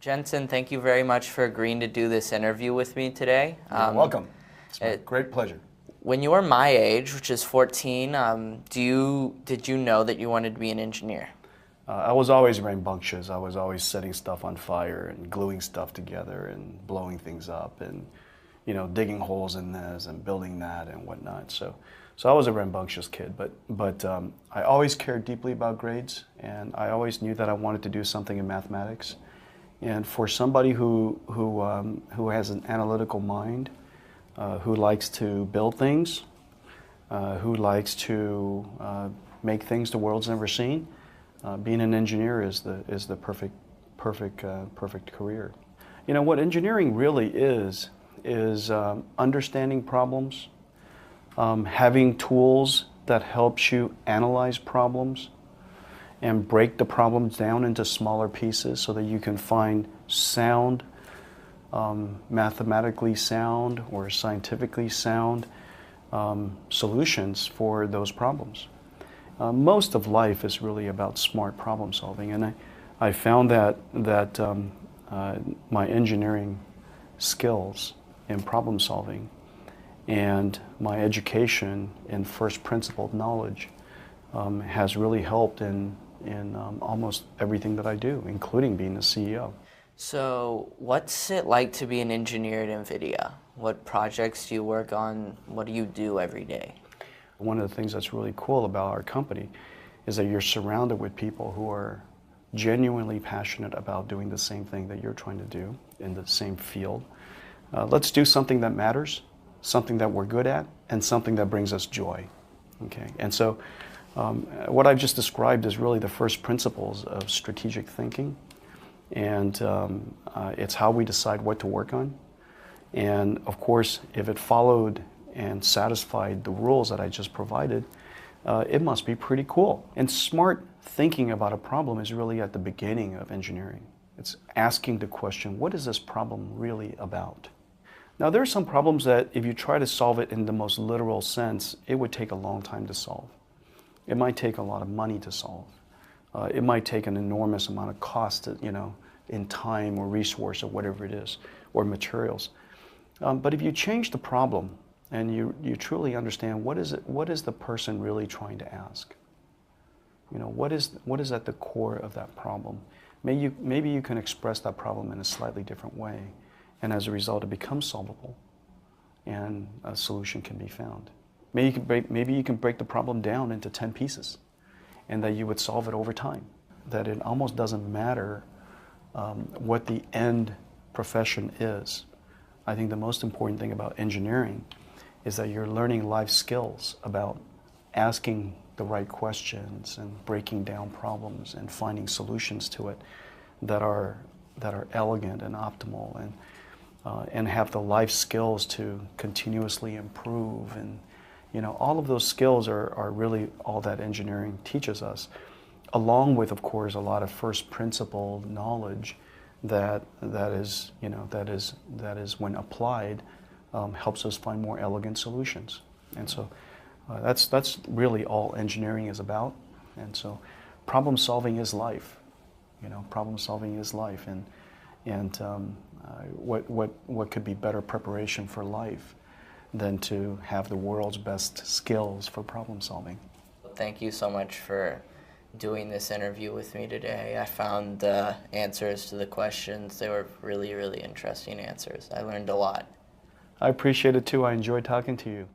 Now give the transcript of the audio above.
Jensen, thank you very much for agreeing to do this interview with me today. You're welcome. It's my great pleasure. When you were my age, which is 14, did you know that you wanted to be an engineer? I was always rambunctious. I was always setting stuff on fire and gluing stuff together and blowing things up and, digging holes in this and building that and whatnot. So I was a rambunctious kid, but I always cared deeply about grades, and I always knew that I wanted to do something in mathematics. And for somebody who has an analytical mind, who likes to build things, who likes to make things the world's never seen, being an engineer is the perfect career. What engineering really is understanding problems, having tools that helps you analyze problems and break the problems down into smaller pieces so that you can find sound, mathematically sound or scientifically sound solutions for those problems. Most of life is really about smart problem solving, and I found that my engineering skills in problem solving and my education in first principle knowledge has really helped in almost everything that I do, including being a CEO. So what's it like to be an engineer at NVIDIA? What projects do you work on? What do you do every day? One of the things that's really cool about our company is that you're surrounded with people who are genuinely passionate about doing the same thing that you're trying to do in the same field. Let's do something that matters, something that we're good at, and something that brings us joy. Okay, and so what I've just described is really the first principles of strategic thinking, and it's how we decide what to work on. And of course, if it followed and satisfied the rules that I just provided, it must be pretty cool. And smart thinking about a problem is really at the beginning of engineering. It's asking the question, what is this problem really about? Now, there are some problems that if you try to solve it in the most literal sense, it would take a long time to solve. It might take a lot of money to solve. It might take an enormous amount of cost, in time or resource or whatever it is, or materials. But if you change the problem and you truly understand what is the person really trying to ask? What is at the core of that problem? Maybe you can express that problem in a slightly different way, and as a result, it becomes solvable, and a solution can be found. Maybe you can break the problem down into 10 pieces, and that you would solve it over time. That it almost doesn't matter what the end profession is. I think the most important thing about engineering is that you're learning life skills about asking the right questions and breaking down problems and finding solutions to it that are elegant and optimal, and have the life skills to continuously improve. And all of those skills are really all that engineering teaches us, along with, of course, a lot of first principle knowledge that is when applied helps us find more elegant solutions. And so that's really all engineering is about. And so problem solving is life. Problem solving is life, and what could be better preparation for life than to have the world's best skills for problem solving. Thank you so much for doing this interview with me today. I found the answers to the questions. They were really, really interesting answers. I learned a lot. I appreciate it too. I enjoyed talking to you.